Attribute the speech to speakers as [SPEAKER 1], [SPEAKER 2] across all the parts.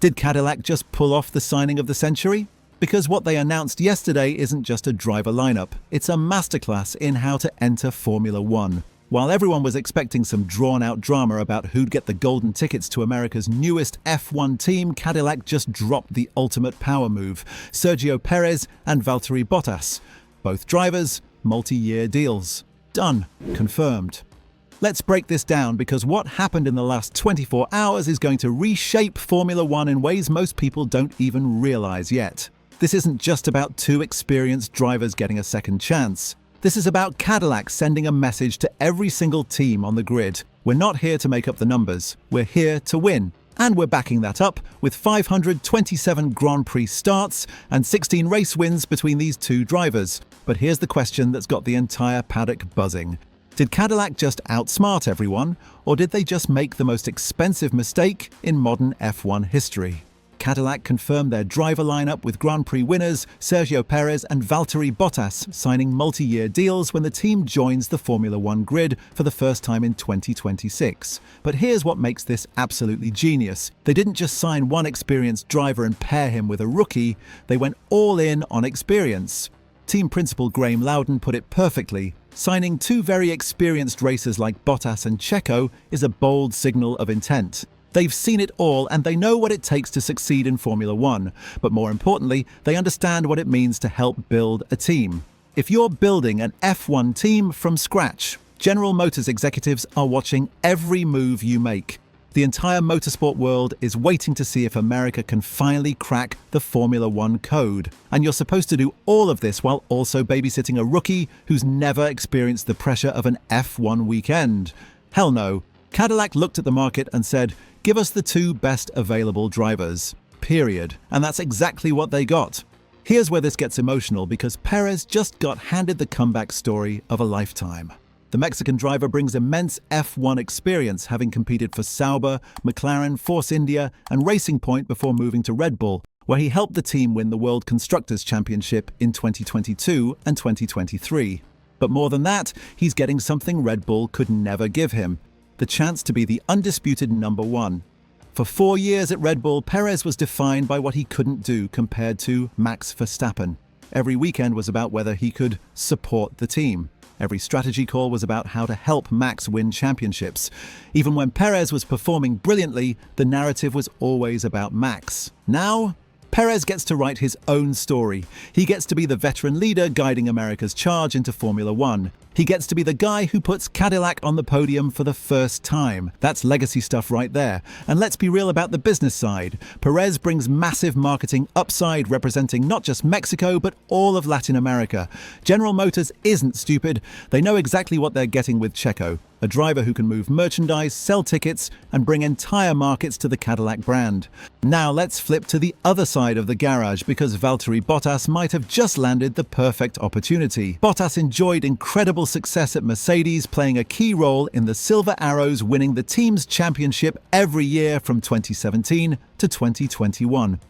[SPEAKER 1] Did Cadillac just pull off the signing of the century? Because what they announced yesterday isn't just a driver lineup, it's a masterclass in how to enter Formula One. While everyone was expecting some drawn-out drama about who'd get the golden tickets to America's newest F1 team, Cadillac just dropped the ultimate power move: Sergio Pérez and Valtteri Bottas. Both drivers, multi-year deals. Done. Confirmed. Let's break this down, because what happened in the last 24 hours is going to reshape Formula One in ways most people don't even realize yet. This isn't just about two experienced drivers getting a second chance. This is about Cadillac sending a message to every single team on the grid. We're not here to make up the numbers. We're here to win. And we're backing that up with 527 Grand Prix starts and 16 race wins between these two drivers. But here's the question that's got the entire paddock buzzing. Did Cadillac just outsmart everyone, or did they just make the most expensive mistake in modern F1 history? Cadillac confirmed their driver lineup with Grand Prix winners Sergio Pérez and Valtteri Bottas signing multi-year deals when the team joins the Formula One grid for the first time in 2026. But here's what makes this absolutely genius. They didn't just sign one experienced driver and pair him with a rookie, they went all in on experience. Team principal Graham Loudon put it perfectly: signing two very experienced racers like Bottas and Checo is a bold signal of intent. They've seen it all and they know what it takes to succeed in Formula One, but more importantly, they understand what it means to help build a team. If you're building an F1 team from scratch, General Motors executives are watching every move you make. The entire motorsport world is waiting to see if America can finally crack the Formula One code. And you're supposed to do all of this while also babysitting a rookie who's never experienced the pressure of an F1 weekend. Hell no. Cadillac looked at the market and said, "Give us the two best available drivers. Period." And that's exactly what they got. Here's where this gets emotional, because Pérez just got handed the comeback story of a lifetime. The Mexican driver brings immense F1 experience, having competed for Sauber, McLaren, Force India, and Racing Point before moving to Red Bull, where he helped the team win the World Constructors' Championship in 2022 and 2023. But more than that, he's getting something Red Bull could never give him: the chance to be the undisputed number one. For 4 years at Red Bull, Pérez was defined by what he couldn't do compared to Max Verstappen. Every weekend was about whether he could support the team. Every strategy call was about how to help Max win championships. Even when Pérez was performing brilliantly, the narrative was always about Max. Now, Pérez gets to write his own story. He gets to be the veteran leader guiding America's charge into Formula One. He gets to be the guy who puts Cadillac on the podium for the first time. That's legacy stuff right there. And let's be real about the business side. Pérez brings massive marketing upside, representing not just Mexico, but all of Latin America. General Motors isn't stupid. They know exactly what they're getting with Checo, a driver who can move merchandise, sell tickets, and bring entire markets to the Cadillac brand. Now let's flip to the other side of the garage, because Valtteri Bottas might have just landed the perfect opportunity. Bottas enjoyed incredible success at Mercedes, playing a key role in the Silver Arrows winning the team's championship every year from 2017 to 2021.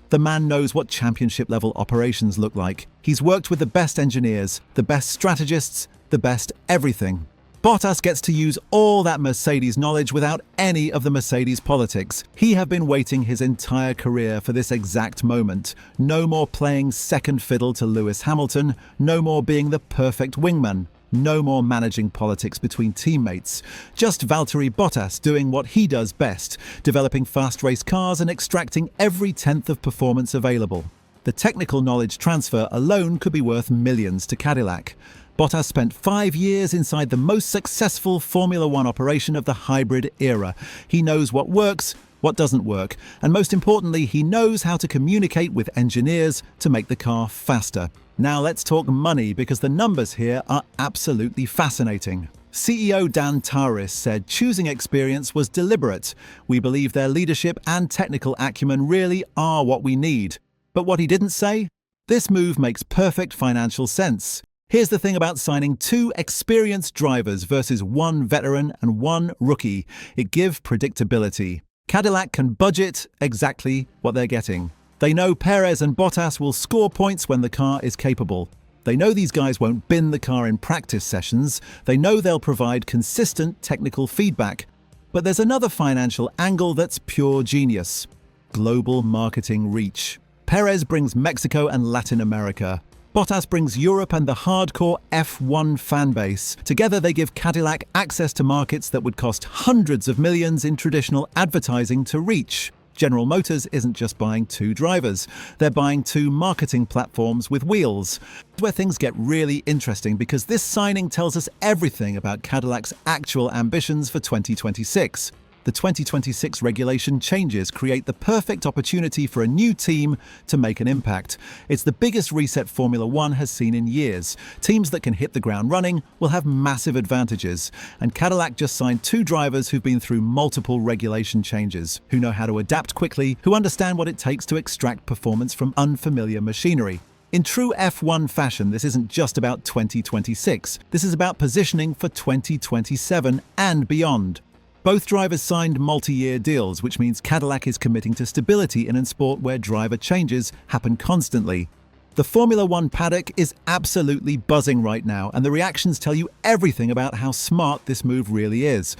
[SPEAKER 1] The man knows what championship-level operations look like. He's worked with the best engineers, the best strategists, the best everything. Bottas gets to use all that Mercedes knowledge without any of the Mercedes politics. He have been waiting his entire career for this exact moment. No more playing second fiddle to Lewis Hamilton. No more being the perfect wingman. No more managing politics between teammates. Just Valtteri Bottas doing what he does best, developing fast race cars and extracting every tenth of performance available. The technical knowledge transfer alone could be worth millions to Cadillac. Bottas spent 5 years inside the most successful Formula One operation of the hybrid era. He knows what works, what doesn't work, and most importantly, he knows how to communicate with engineers to make the car faster. Now let's talk money, because the numbers here are absolutely fascinating. CEO Dan Taris said choosing experience was deliberate. "We believe their leadership and technical acumen really are what we need." But what he didn't say? This move makes perfect financial sense. Here's the thing about signing two experienced drivers versus one veteran and one rookie: it gives predictability. Cadillac can budget exactly what they're getting. They know Pérez and Bottas will score points when the car is capable. They know these guys won't bin the car in practice sessions. They know they'll provide consistent technical feedback. But there's another financial angle that's pure genius. global marketing reach. Pérez brings Mexico and Latin America. Bottas brings Europe and the hardcore F1 fanbase. Together they give Cadillac access to markets that would cost hundreds of millions in traditional advertising to reach. General Motors isn't just buying 2 drivers, they're buying 2 marketing platforms with wheels. Where things get really interesting because this signing tells us everything about Cadillac's actual ambitions for 2026. The 2026 regulation changes create the perfect opportunity for a new team to make an impact. It's the biggest reset Formula One has seen in years. Teams that can hit the ground running will have massive advantages. And Cadillac just signed 2 drivers who've been through multiple regulation changes, who know how to adapt quickly, who understand what it takes to extract performance from unfamiliar machinery. In true F1 fashion, this isn't just about 2026. This is about positioning for 2027 and beyond. Both drivers signed multi-year deals, which means Cadillac is committing to stability in a sport where driver changes happen constantly. The Formula One paddock is absolutely buzzing right now, and the reactions tell you everything about how smart this move really is.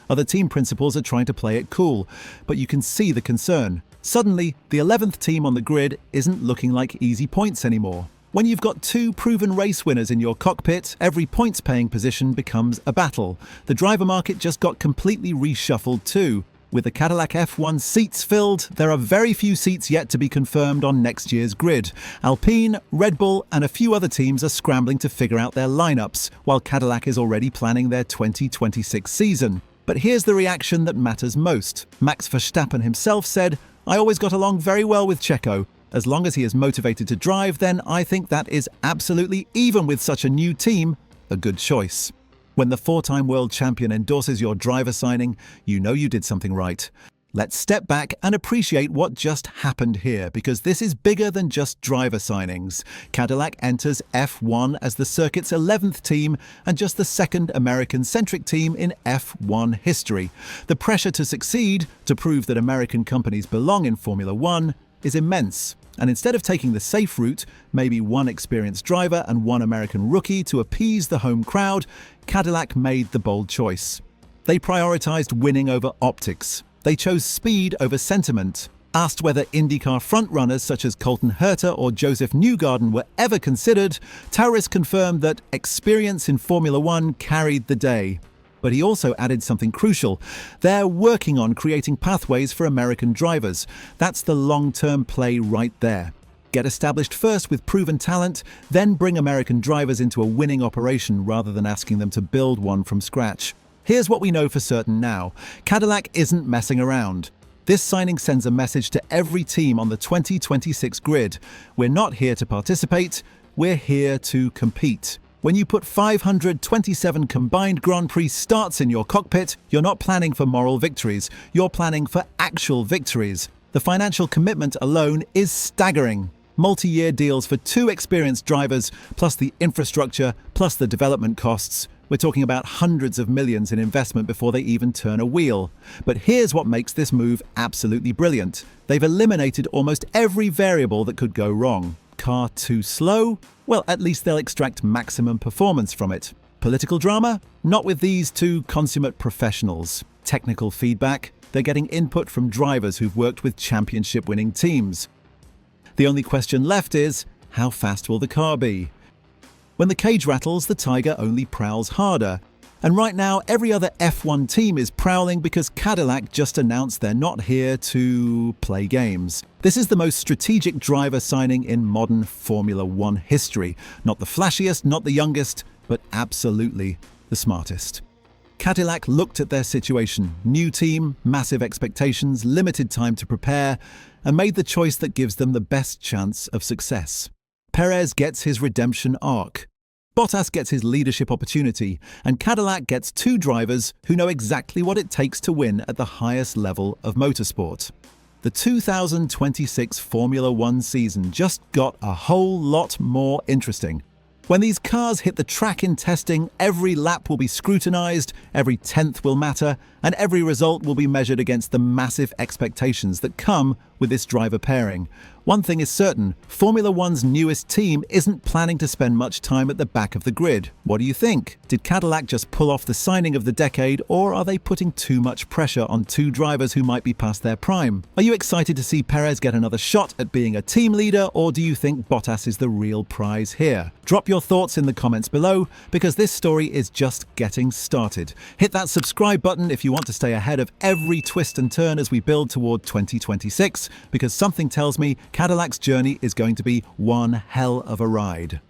[SPEAKER 1] Other team principals are trying to play it cool, but you can see the concern. Suddenly, the 11th team on the grid isn't looking like easy points anymore. When you've got 2 proven race winners in your cockpit, every points-paying position becomes a battle. The driver market just got completely reshuffled too. With the Cadillac F1 seats filled, there are very few seats yet to be confirmed on next year's grid. Alpine, Red Bull, and a few other teams are scrambling to figure out their lineups, while Cadillac is already planning their 2026 season. But here's the reaction that matters most. Max Verstappen himself said, "I always got along very well with Checo. As long as he is motivated to drive, then I think that is absolutely, even with such a new team, a good choice." When the 4-time world champion endorses your driver signing, you know you did something right. Let's step back and appreciate what just happened here, because this is bigger than just driver signings. Cadillac enters F1 as the circuit's 11th team and just the 2nd American-centric team in F1 history. The pressure to succeed, to prove that American companies belong in Formula One, is immense. And instead of taking the safe route, maybe 1 experienced driver and 1 American rookie to appease the home crowd, Cadillac made the bold choice. They prioritized winning over optics. They chose speed over sentiment. Asked whether IndyCar frontrunners such as Colton Herta or Joseph Newgarden were ever considered, Tauris confirmed that experience in Formula One carried the day. But he also added something crucial. They're working on creating pathways for American drivers. That's the long-term play right there. Get established first with proven talent, then bring American drivers into a winning operation rather than asking them to build one from scratch. Here's what we know for certain now. Cadillac isn't messing around. This signing sends a message to every team on the 2026 grid. We're not here to participate, we're here to compete. When you put 527 combined Grand Prix starts in your cockpit, you're not planning for moral victories, you're planning for actual victories. The financial commitment alone is staggering. Multi-year deals for 2 experienced drivers, plus the infrastructure, plus the development costs. We're talking about hundreds of millions in investment before they even turn a wheel. But here's what makes this move absolutely brilliant. They've eliminated almost every variable that could go wrong. Car too slow? Well, at least they'll extract maximum performance from it. Political drama? Not with these 2 consummate professionals. Technical feedback? They're getting input from drivers who've worked with championship-winning teams. The only question left is, how fast will the car be? When the cage rattles, the Tiger only prowls harder. And right now, every other F1 team is prowling because Cadillac just announced they're not here to play games. This is the most strategic driver signing in modern Formula One history. Not the flashiest, not the youngest, but absolutely the smartest. Cadillac looked at their situation, new team, massive expectations, limited time to prepare, and made the choice that gives them the best chance of success. Pérez gets his redemption arc. Bottas gets his leadership opportunity, and Cadillac gets 2 drivers who know exactly what it takes to win at the highest level of motorsport. The 2026 Formula One season just got a whole lot more interesting. When these cars hit the track in testing, every lap will be scrutinized, every tenth will matter, and every result will be measured against the massive expectations that come with this driver pairing. One thing is certain, Formula One's newest team isn't planning to spend much time at the back of the grid. What do you think? Did Cadillac just pull off the signing of the decade, or are they putting too much pressure on two drivers who might be past their prime? Are you excited to see Pérez get another shot at being a team leader, or do you think Bottas is the real prize here? Drop your thoughts in the comments below, because this story is just getting started. Hit that subscribe button if you want to stay ahead of every twist and turn as we build toward 2026, because something tells me Cadillac's journey is going to be one hell of a ride.